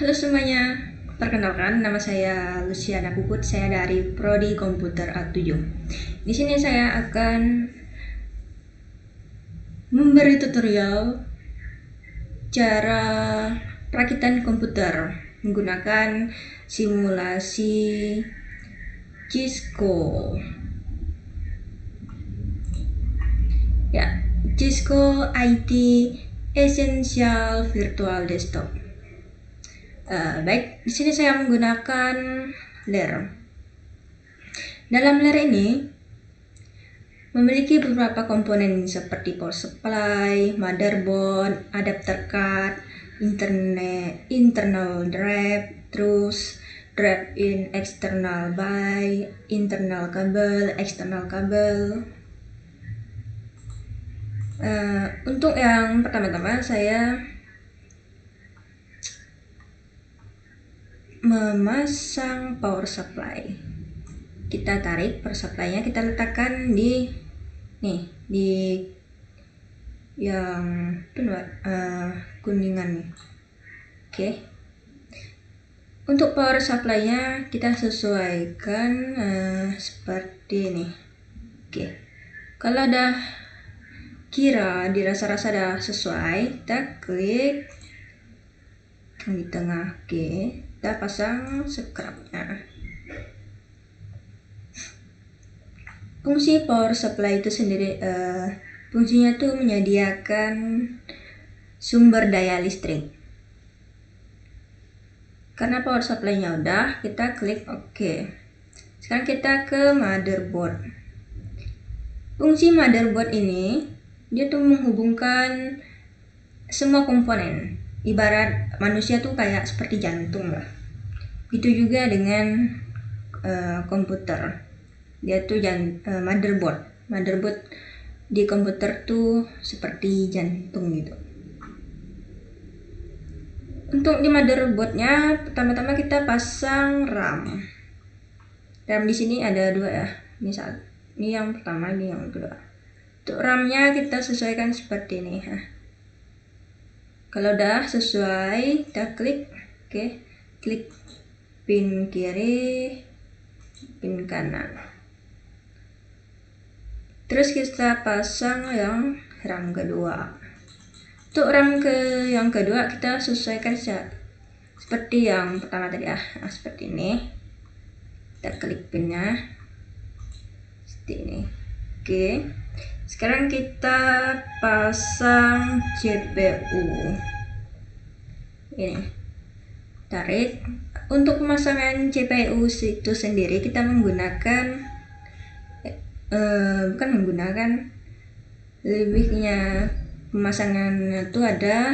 Halo semuanya, perkenalkan nama saya Luciana Puput, saya dari Prodi Komputer A7. Di sini saya akan memberi tutorial cara perakitan komputer menggunakan simulasi Cisco. Ya, Cisco IT Essential Virtual Desktop. Baik, di sini saya menggunakan LAIR. Dalam LAIR ini memiliki beberapa komponen seperti power supply, motherboard, adapter card, internal drive, terus drive in, external by, internal kabel, external kabel. Untuk yang pertama-tama saya memasang power supply. Kita tarik power supply-nya, kita letakkan di yang kuningan nih. Oke. Untuk power supply-nya kita sesuaikan seperti ini. Oke. Kalau udah dirasa-rasa udah sesuai, kita klik di tengah. Oke, kita pasang scrubnya. Fungsi power supply itu sendiri fungsinya tuh menyediakan sumber daya listrik. Karena power supply-nya udah, kita klik OK. Sekarang kita ke motherboard. Fungsi motherboard ini dia tuh menghubungkan semua komponen. Ibarat manusia tuh kayak seperti jantung lah. Itu juga dengan komputer. Dia tuh motherboard. Motherboard di komputer tuh seperti jantung gitu. Untuk di motherboardnya, pertama-tama kita pasang RAM. RAM di sini ada dua ya. Ini yang pertama, ini yang kedua. Untuk RAM-nya kita sesuaikan seperti ini. Kalau udah sesuai, kita klik. Oke, klik pin kiri, pin kanan. Terus kita pasang yang RAM kedua. Untuk RAM yang kedua kita sesuaikan seperti yang pertama tadi seperti ini. Kita klik pinnya seperti ini. Oke. Sekarang kita pasang CPU. Ini. Tarik. Untuk pemasangan CPU itu sendiri kita menggunakan lebihnya pemasangan itu ada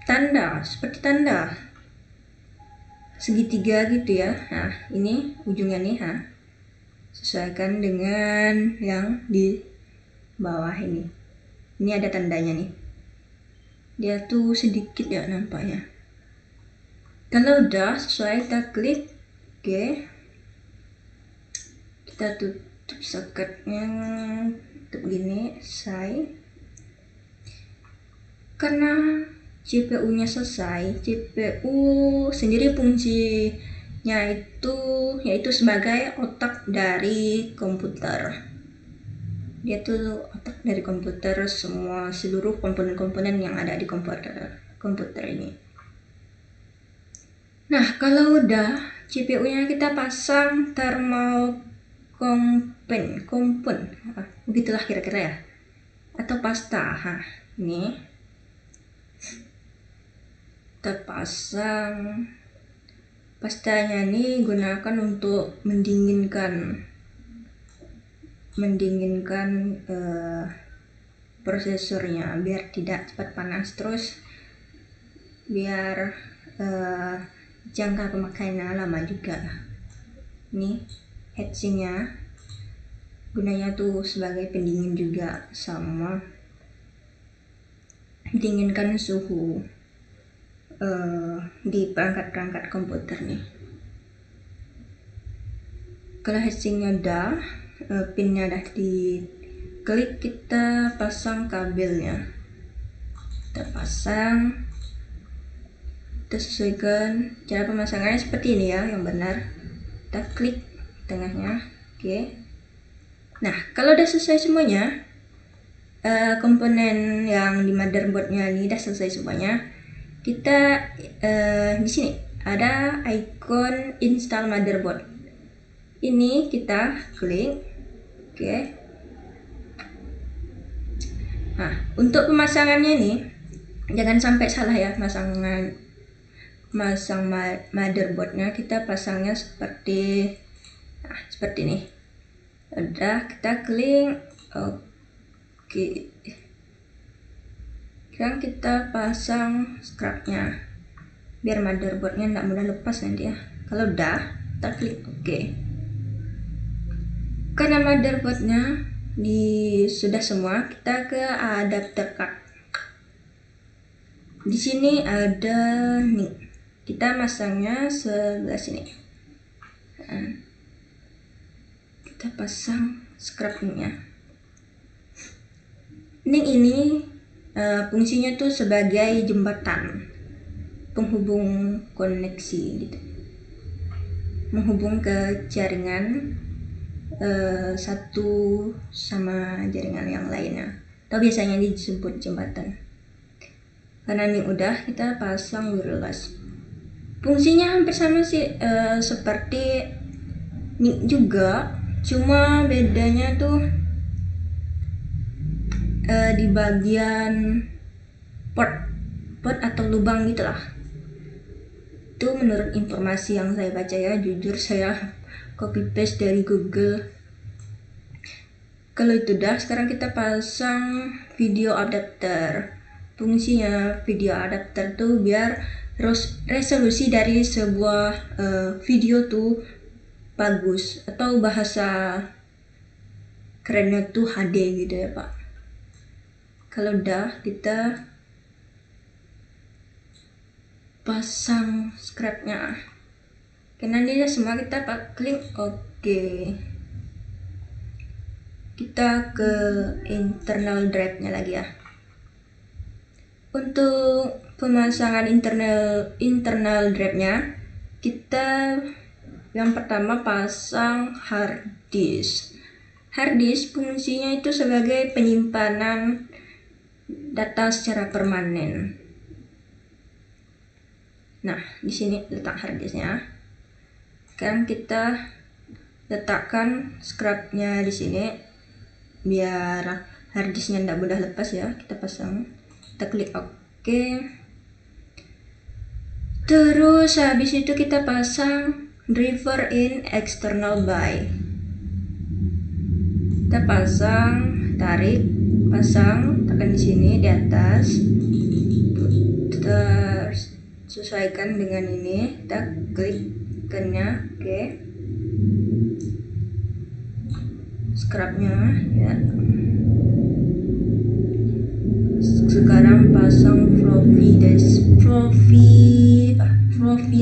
tanda, seperti tanda segitiga gitu ya. Nah, ini ujungnya nih, sesuaikan dengan yang di bawah ini. Ini ada tandanya nih. Dia tuh sedikit ya nampaknya. Kalau udah sesuai, kita klik OK. Kita tutup soketnya begini, selesai. Karena CPU-nya selesai, CPU sendiri fungsinya itu yaitu sebagai otak dari komputer. Dia tuh otak dari komputer, seluruh komponen-komponen yang ada di komputer ini. Nah, kalau udah CPU-nya kita pasang thermal kompen, begitulah kira-kira ya, atau pasta. Ini kita pasang pastanya. Ini gunakan untuk mendinginkan prosesornya biar tidak cepat panas, terus biar jangka pemakaiannya lama juga. Ini heatsinknya gunanya tuh sebagai pendingin juga, sama dinginkan suhu di perangkat-perangkat komputer nih. Kalau heatsinknya udah, pinnya udah diklik, kita pasang kabelnya. Kita pasang. kita sesuaikan cara pemasangannya seperti ini ya, yang benar. Kita klik tengahnya. Oke. Nah, kalau udah selesai semuanya, komponen yang di motherboardnya ini udah selesai semuanya, kita di sini ada icon install motherboard. Ini kita klik. Oke. Nah, untuk pemasangannya ini jangan sampai salah ya, masang motherboardnya. Kita pasangnya seperti ini. Udah, kita klik. Oke. Sekarang kita pasang scrubnya biar motherboardnya tidak mudah lepas nanti ya. Kalau udah, kita klik oke. Karena motherboardnya sudah semua, kita ke adapter card. Di sini ada nih, kita masangnya sebelah sini. Nah, kita pasang scrubnya. Ini fungsinya tuh sebagai jembatan penghubung koneksi gitu, menghubung ke jaringan satu sama jaringan yang lainnya, atau biasanya disebut jembatan. Karena ini udah, kita pasang wireless. Fungsinya hampir sama sih, seperti ini juga, cuma bedanya tuh di bagian port atau lubang gitulah. Itu menurut informasi yang saya baca ya, jujur saya copy paste dari Google. Kalau itu udah, sekarang kita pasang video adapter. Fungsinya video adapter tuh biar resolusi dari sebuah video tuh bagus, atau bahasa kerennya tuh HD gitu ya Pak. Kalau udah, kita pasang scrubnya. Karena ini semua kita klik oke. Kita ke internal drive-nya lagi ya. Untuk pemasangan internal drive-nya, kita yang pertama pasang hard disk. Hard disk fungsinya itu sebagai penyimpanan data secara permanen. Nah, di sini letak hard disknya. Sekarang kita letakkan scrubnya di sini biar hard disknya tidak mudah lepas ya. Kita pasang, kita klik oke. Terus habis itu kita pasang driver in external by. Kita pasang, tarik, pasang, tekan di sini di atas, terus sesuaikan dengan ini, kita klik ikonnya, oke. Scrubnya ya. Sekarang pasang floppy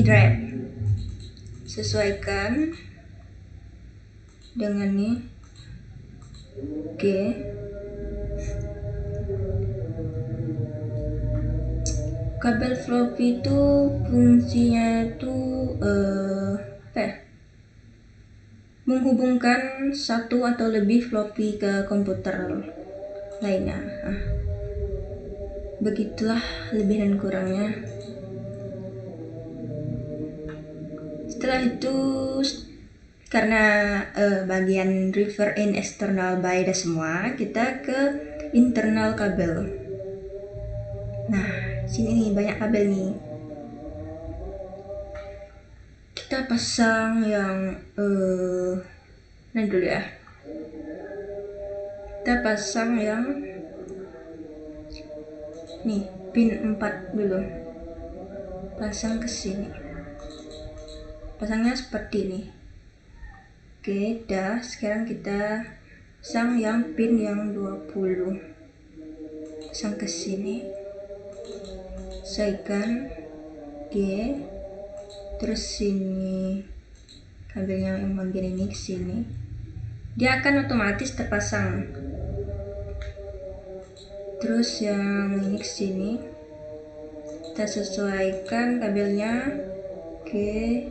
drive. Sesuaikan dengan ini. Oke. Kabel floppy itu fungsinya tuh menghubungkan satu atau lebih floppy ke komputer lainnya. Begitulah lebih dan kurangnya. Setelah itu, karena bagian driver in external by udah semua, kita ke internal kabel. Nah, sini nih banyak kabel nih. Kita pasang yang nah dulu ya. Kita pasang yang nih pin 4 dulu. Pasang ke sini. Pasangnya seperti ini. Oke, dah. Sekarang kita pasang yang pin yang 20. Pasang ke sini. Sesuaikan. Oke. Terus sini kabelnya yang bagian ini ke sini. Dia akan otomatis terpasang. Terus yang ini ke sini. Kita sesuaikan kabelnya. Oke.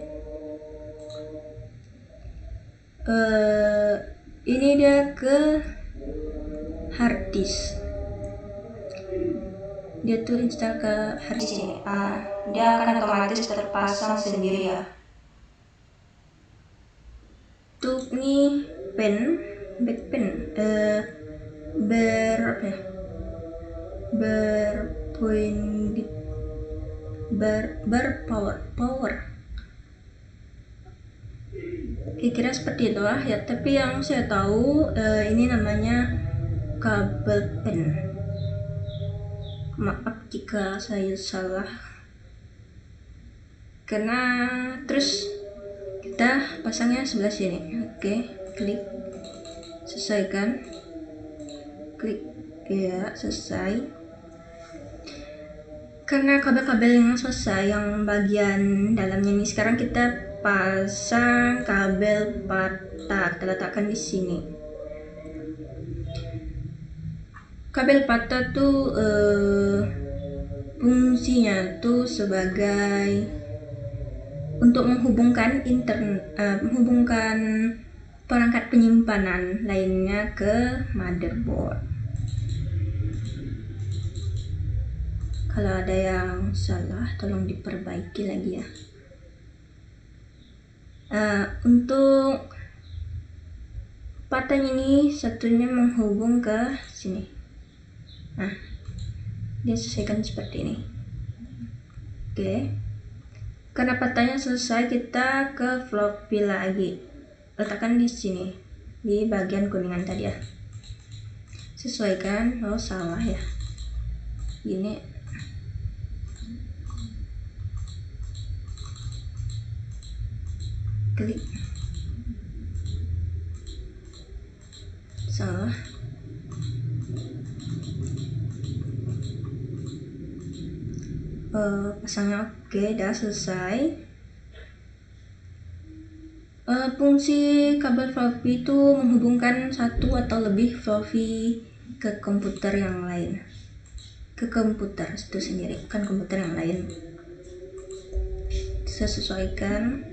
Ini dia ke hard disk. Dia tuh install ke hard disk ini. Dia akan otomatis terpasang sendiri ya. Untuk nih back pen power. Kira-kira seperti itu lah ya, tapi yang saya tahu ini namanya kabel pen. Maaf jika saya salah. Karena terus kita pasangnya sebelah sini. Oke, klik sesuaikan. Klik ya, selesai. Karena kabel-kabel yang selesai, yang bagian dalamnya ini, sekarang kita pasang kabel patah. Kita letakkan di sini. Kabel patah tuh fungsinya tuh sebagai untuk menghubungkan menghubungkan perangkat penyimpanan lainnya ke motherboard. Kalau ada yang salah tolong diperbaiki lagi ya. Untuk patahnya ini satunya menghubung ke sini. Dia sesuaikan seperti ini. Oke. Karena patahnya selesai, kita ke floppy lagi. Letakkan di sini, di bagian kuningan tadi ya. Sesuaikan. Oh salah ya. Gini. Klik. Salah. Pasangnya oke, udah selesai. Fungsi kabel floppy itu menghubungkan satu atau lebih floppy ke komputer yang lain. Ke komputer itu sendiri, bukan komputer yang lain. Bisa sesuaikan.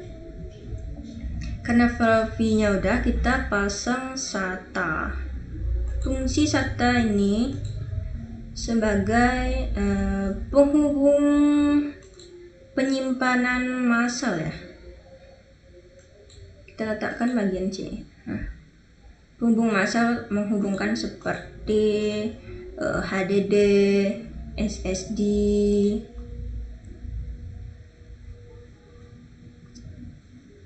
Karena floppy-nya udah, kita pasang SATA. Fungsi SATA ini sebagai penghubung penyimpanan massal ya. Kita letakkan bagian sini. Penghubung massal menghubungkan seperti HDD, SSD.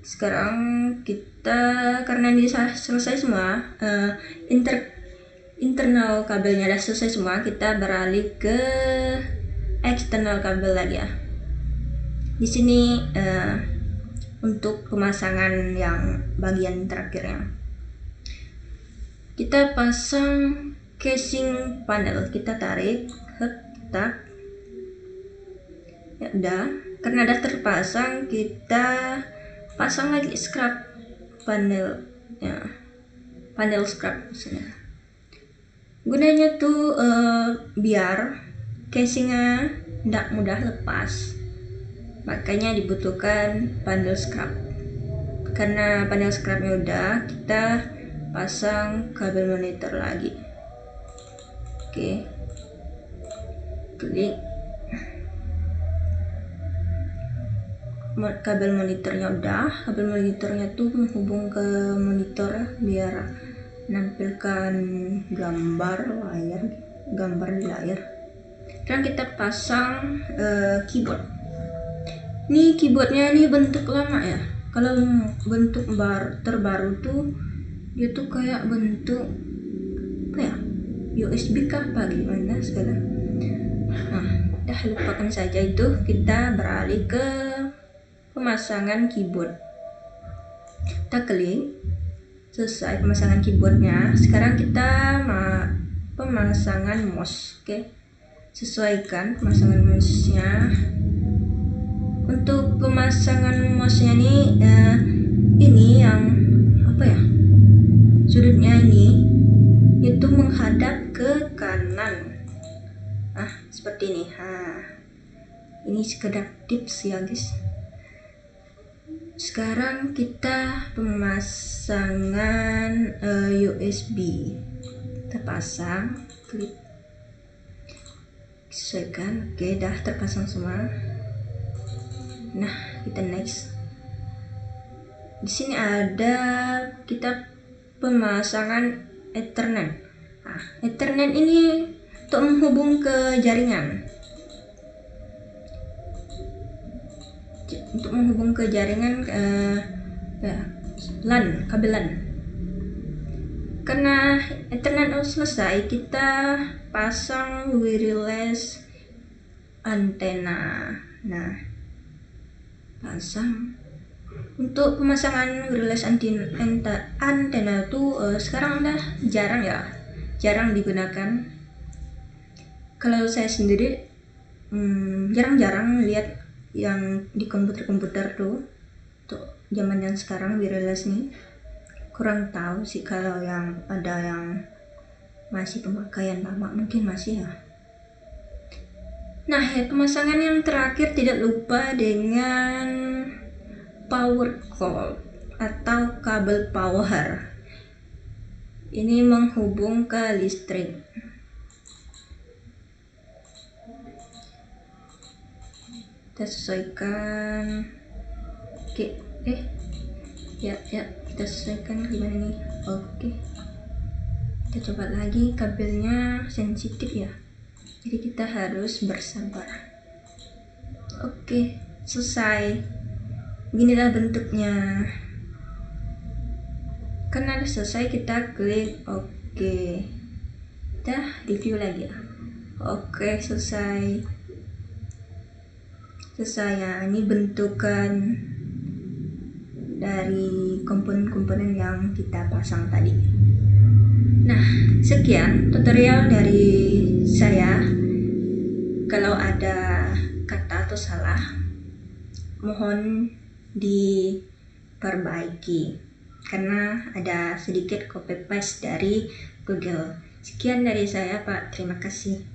Sekarang kita, karena ini selesai semua, internal kabelnya sudah selesai semua, kita beralih ke eksternal kabel lagi ya. Di sini untuk pemasangan yang bagian terakhirnya, kita pasang casing panel. Kita tarik, tak ya udah. Karena udah terpasang, kita pasang lagi scrap panel ya, panel scrap maksudnya. Gunanya tuh biar casingnya tidak mudah lepas, makanya dibutuhkan panel scrap. Karena panel scrapnya udah, kita pasang kabel monitor lagi. Oke, klik. Kabel monitornya udah. Kabel monitornya tuh menghubung ke monitor biar menampilkan gambar di layar. Sekarang kita pasang keyboard. Ini keyboardnya ini bentuk lama ya. Kalau bentuk terbaru tuh dia tuh kayak bentuk apa ya, USB kah apa gimana sekarang. Udah lupakan saja itu. Kita beralih ke pemasangan keyboard. Kita klik, selesai pemasangan keyboardnya. Sekarang kita pemasangan mouse. Oke, sesuaikan pemasangan mouse-nya. Untuk pemasangan mouse-nya nih, ini yang apa ya, sudutnya ini itu menghadap ke kanan. Seperti ini. Ini sekedar tips ya guys. Sekarang kita pemasangan USB. Kita pasang, klik, sesuaikan. Oke, dah terpasang semua. Nah, kita next. Di sini ada kita pemasangan Ethernet. Nah, Ethernet ini untuk menghubung ke jaringan. Untuk menghubung ke jaringan LAN, kabel LAN. Karena Ethernet selesai, kita pasang wireless antena. Nah, pasang. Untuk pemasangan wireless antena itu sekarang udah jarang digunakan. Kalau saya sendiri jarang-jarang lihat yang di komputer tuh untuk zaman yang sekarang wireless nih. Kurang tahu sih kalau yang ada yang masih pemakaian lama, mungkin masih ya. Nah, ya, pemasangan yang terakhir tidak lupa dengan power cord atau kabel power. Ini menghubung ke listrik. Kita sesuaikan. Oke, ya kita sesuaikan gimana nih. Oke, kita coba lagi. Kabelnya sensitif ya, jadi kita harus bersabar. Oke, selesai. Beginilah bentuknya. Karena udah selesai, kita klik oke. Kita review lagi ya. Oke, selesai ya. Ini bentukan dari komponen-komponen yang kita pasang tadi. Nah, sekian tutorial dari saya. Kalau ada kata atau salah, mohon diperbaiki karena ada sedikit copy paste dari Google. Sekian dari saya, Pak. Terima kasih.